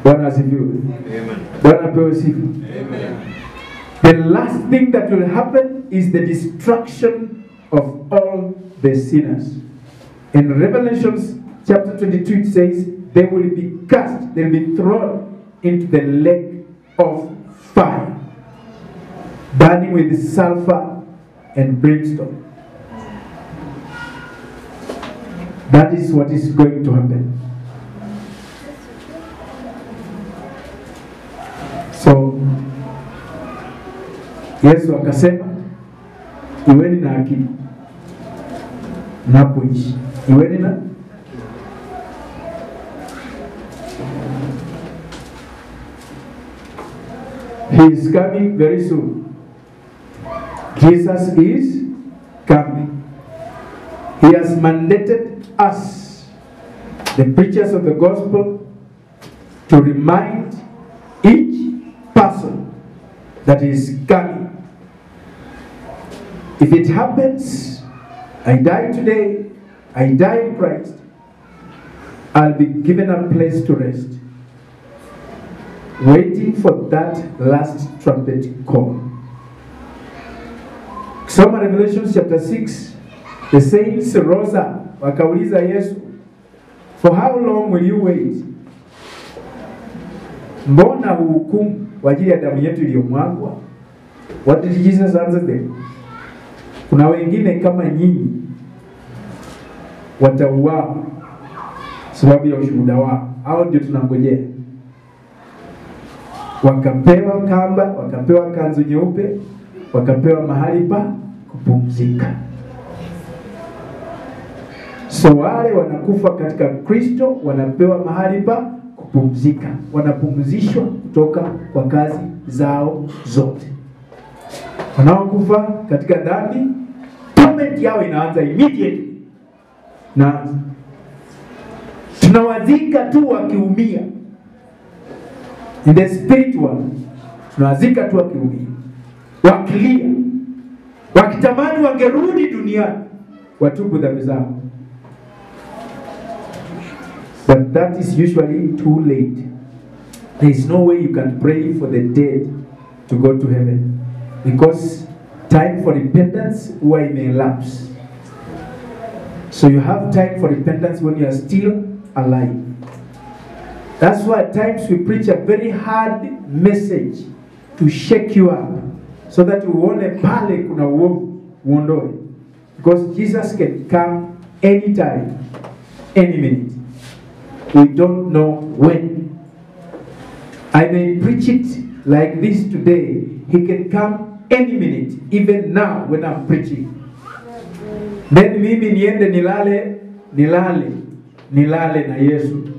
Bwana asifiwe. Amen. Bwana pewe sifa. Amen. The last thing that will happen is the destruction of all the sinners. In Revelation chapter 22 it says, they will be cast, they will be thrown into the lake of fire, burning with sulfur and brimstone. That is what is going to happen. So, Yesu akasema, iweni na akili mnapoishi. Iweni na He is coming very soon. Jesus is coming. He has mandated us, the preachers of the gospel, to remind each person that he is coming. If it happens, I die today, I die in Christ, I'll be given a place to rest, waiting for that last trumpet call. Soma Revelation chapter 6, the saints rose up, wakauliza Yesu, for how long will you wait? Mbona hukumu kwa ajili ya damu yetu iliyomwagwa? What did Jesus answer them? Kuna wengine kama nyinyi watauawa sababu ya ushuhuda wao. Hao ndio tunangojea. Wakapewa kamba, wakapewa kanzu nyeupe, wakapewa mahali pa kupumzika. So wale wanakufa katika Kristo wanapewa mahali pa kupumzika. Wanapumzishwa kutoka kwa kazi zao zote. Wanaokufa katika dhambi, torment yao inaanza immediately. Na tunawazika tu wakiumia. In the spirit world, tunawazika tu wakiumia, wakilia, wakitamani wangerudi duniani, watubu dhambi zao. But that is usually too late. There is no way you can pray for the dead to go to heaven, because time for repentance may elapse. So you have time for repentance when you are still alive. That's why at times we preach a very hard message to shake you up, so that uone pale kuna uovu uondoe. Because Jesus can come anytime, any minute. We don't know when. I may preach it like this today. He can come any minute, even now when I'm preaching. Then mimi niende nilale na Yesu.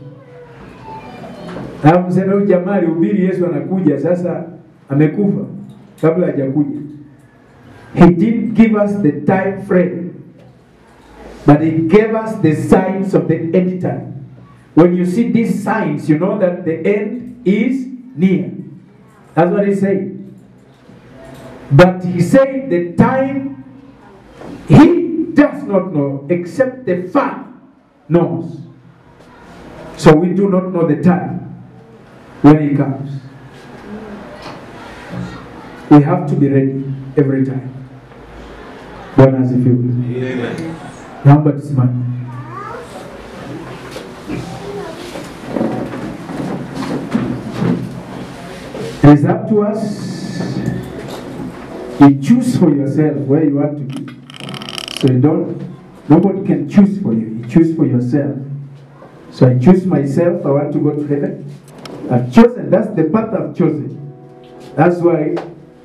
Na mseme huyu jamaa alihubiri Yesu anakuja, sasa amekufa kabla hajakuja. He didn't give us the time frame, but he gave us the signs of the end time. When you see these signs, you know that the end is near. That's what he said. But he said the time he does not know, except the Father knows. So we do not know the time when he comes. We have to be ready every time. Bwana asifiwe. Amen. Naomba tusimame. It is up to us. You choose for yourself where you want to be. So nobody can choose for you. You choose for yourself. So I choose myself. I want to go to heaven. I've chosen. That's the path I've chosen. That's why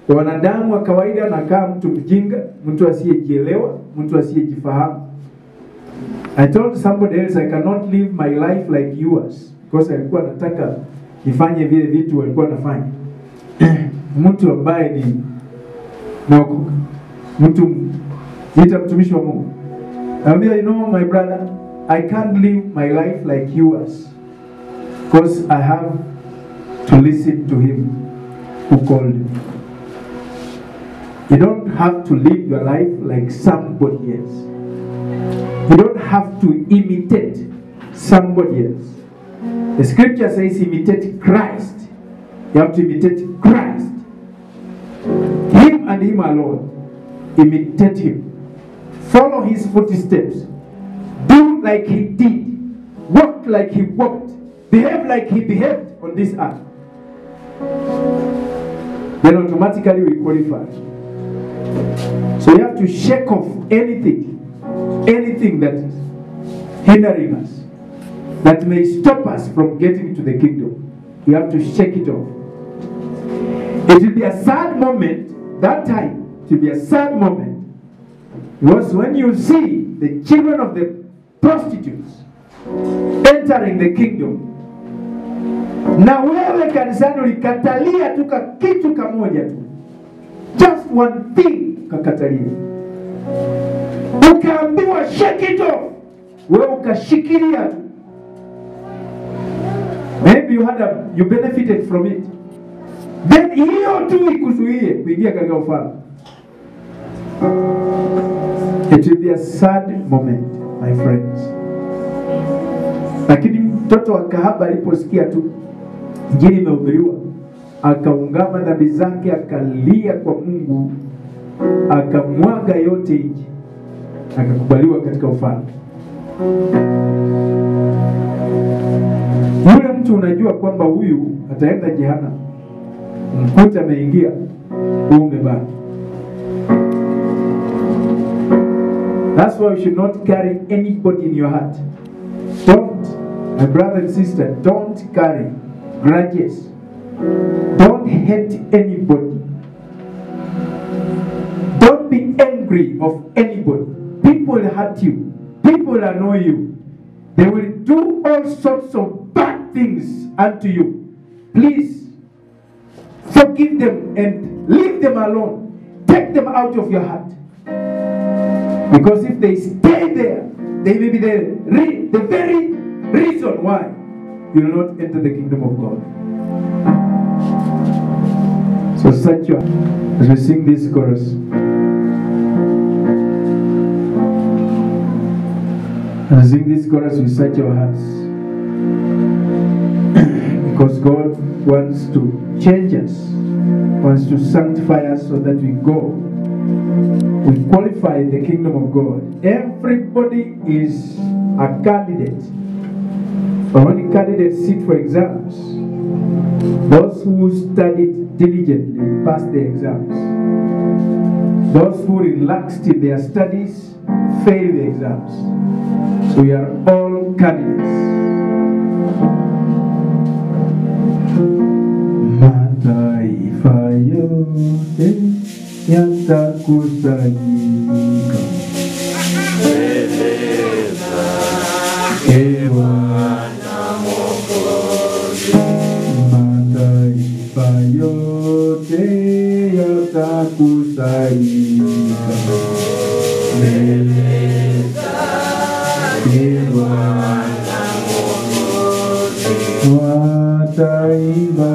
wanadamu wa kawaida nakaa mtu mjinga, mtu asiyejielewa, mtu asiyejifahamu. I told somebody else I cannot live my life like yours, because alikuwa nataka nifanye vile vitu walikuwa nafanya. Mtu ambaye ni naokoka, mtu nita mtumishi wa Mungu. Ambia, you know my brother, I can't live my life like yours, because I have to listen to him who called me. You don't have to live your life like somebody else. You don't have to imitate somebody else. The scripture says imitate Christ. You have to imitate Christ. Him and him alone. Imitate him. Follow his footsteps. Do like he did. Walk like he walked. Behave like he behaved on this earth. Then automatically we qualify. So you have to shake off anything that is hindering us, that may stop us from getting to the kingdom. You have to shake it off. It will be a sad moment, that time, it will be a sad moment. Because when you see the children of the prostitutes entering the kingdom, na wewe kanisani ulikatalia tu kitu kamoja tu, just one thing kakatalia, ukaambiwa shake it off, wewe ukashikilia. Maybe you benefited from it, then hiyo tu ikuzuie kuingia katika ufalme. It will be a sad moment, my friends. Lakini mtoto wa kahaba aliposikia tu injili imehubiriwa, akaungama dhambi zake, akalia kwa Mungu, akamwaga yote nje, akakubaliwa katika ufalme. Yule mtu unajua kwamba huyu ataenda jehanamu, mkuta ameingia, umebaki. That's why you should not carry anybody in your heart. Don't, my brother and sister, don't carry grudges. Don't hate anybody. Don't be angry of anybody. People hurt you. People annoy you. They will do all sorts of bad things unto you. Please forgive them and leave them alone. Take them out of your heart. Because if they stay there, they may be the very reason why you will not enter the kingdom of God. So search your, as we sing this chorus, as we sing this chorus, we search our hearts. Because God wants to change us, wants to sanctify us so that we go. We qualify the kingdom of God. Everybody is a candidate. But only candidates sit for exams. Those who studied diligently pass the exams. Those who relaxed in their studies fail the exams. So we are all candidates. Mataifa yote yatakusanyika mbele Bwana Mwokozi. Mataifa yote yatakusanyika mbele Bwana Mwokozi. Wataimba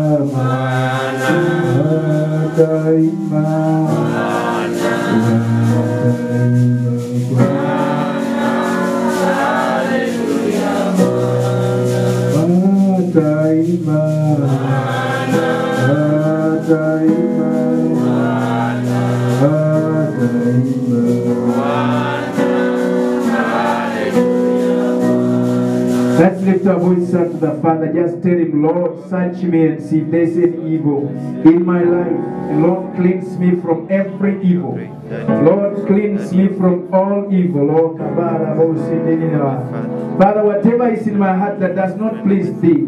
Let's lift our voice unto the Father. Just tell him, Lord, search me and see if there's any evil in my life. And Lord, cleanse me from every evil. Lord, cleanse me from all evil. Lord, Father, whatever is in my heart that does not please thee,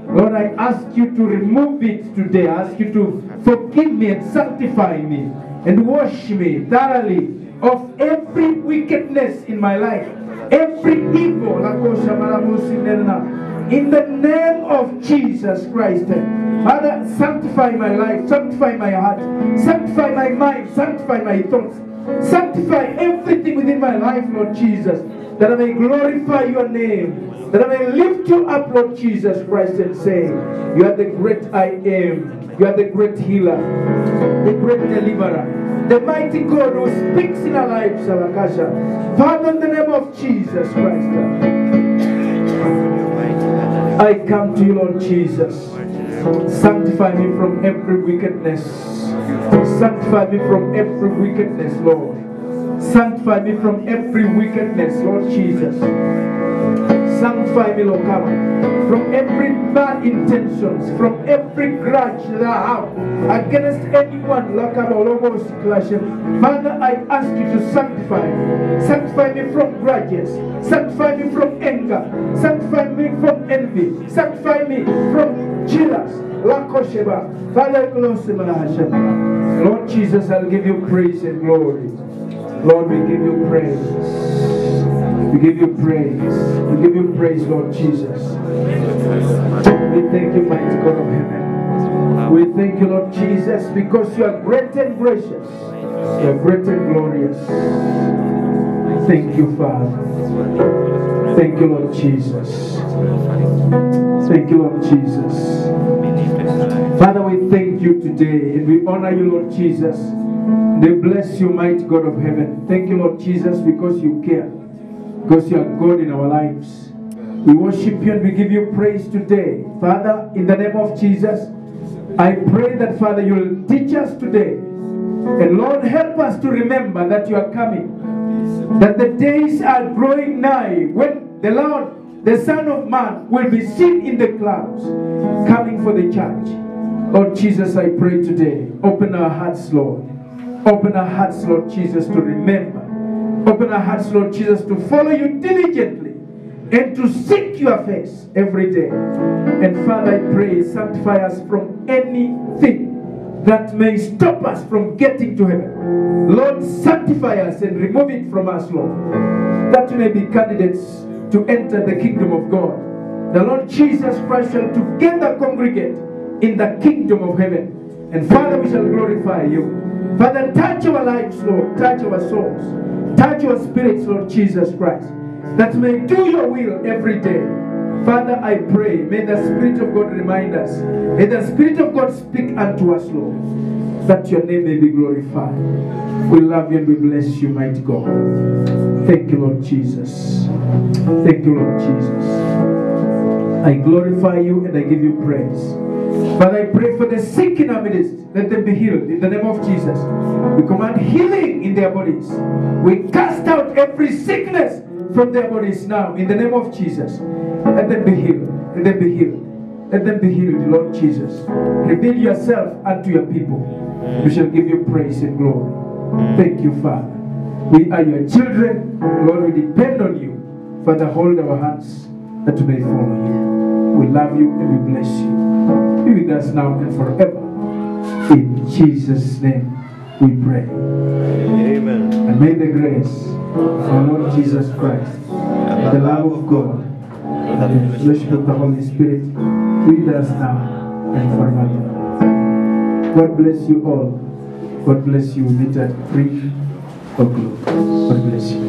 Lord, I ask you to remove it today. I ask you to forgive me and sanctify me and wash me thoroughly of every wickedness in my life. Every evil, in the name of Jesus Christ. Father, sanctify my life, sanctify my heart, sanctify my mind, sanctify my thoughts, sanctify everything within my life, Lord Jesus, that I may glorify your name, that I may lift you up, Lord Jesus Christ, and say, you are the great I am, you are the great healer, the great deliverer, the mighty God who speaks in our lives, Salakasha. Father, in the name of Jesus Christ, I come to you, Lord Jesus. Sanctify me from every wickedness. Sanctify me from every wickedness, Lord. Sanctify me from every wickedness, Lord Jesus. Sanctify me, Lord, come from every bad intentions, from every grudge that I have against anyone, Lord, Father, I ask you to sanctify me. Sanctify me from grudges. Sanctify me from anger. Sanctify me from envy. Sanctify me from jealous. Father, Lord Jesus, I'll give you praise and glory. Lord, we give you praise. We give you praise. We give you praise, Lord Jesus. We thank you, mighty God of heaven. We thank you, Lord Jesus, because you are great and gracious. You are great and glorious. Thank you, Father. Thank you, Lord Jesus. Thank you, Lord Jesus. Father, we thank you today and we honor you, Lord Jesus. We bless you, mighty God of heaven. Thank you, Lord Jesus, because you care. Because you are God in our lives. We worship you and we give you praise today. Father, in the name of Jesus, I pray that, Father, you will teach us today. And Lord, help us to remember that you are coming. That the days are growing nigh when the Lord, the Son of Man, will be seen in the clouds, coming for the church. Lord Jesus, I pray today, open our hearts, Lord. Open our hearts, Lord Jesus, to remember. Open our hearts, Lord Jesus, to follow you diligently and to seek your face every day. And Father, I pray, sanctify us from anything that may stop us from getting to heaven. Lord, sanctify us and remove it from us, Lord, that we may be candidates to enter the kingdom of God. The Lord Jesus Christ shall together congregate in the kingdom of heaven. And Father, we shall glorify you. Father, touch our lives, Lord, touch our souls, touch our spirits, Lord Jesus Christ, that may do your will every day. Father, I pray, may the Spirit of God remind us. May the Spirit of God speak unto us, Lord, that your name may be glorified. We love you and we bless you, mighty God. Thank you, Lord Jesus. Thank you, Lord Jesus. I glorify you and I give you praise. Father, I pray for the sick in our midst. Let them be healed in the name of Jesus. We command healing in their bodies. We cast out every sickness from their bodies now in the name of Jesus. Let them be healed. Let them be healed. Let them be healed, Lord Jesus. Reveal yourself unto your people. We shall give you praise and glory. Thank you, Father. We are your children. Lord, we depend on you. Father, hold our hands that we may follow you. We love you and we bless you. Be with us now and forever. In Jesus' name we pray. Amen. And may the grace of our Lord Jesus Christ, and the love of God, and the fellowship of the Holy Spirit be with us now and forever. God bless you all. God bless you. Meet at 3 o'clock. God bless you.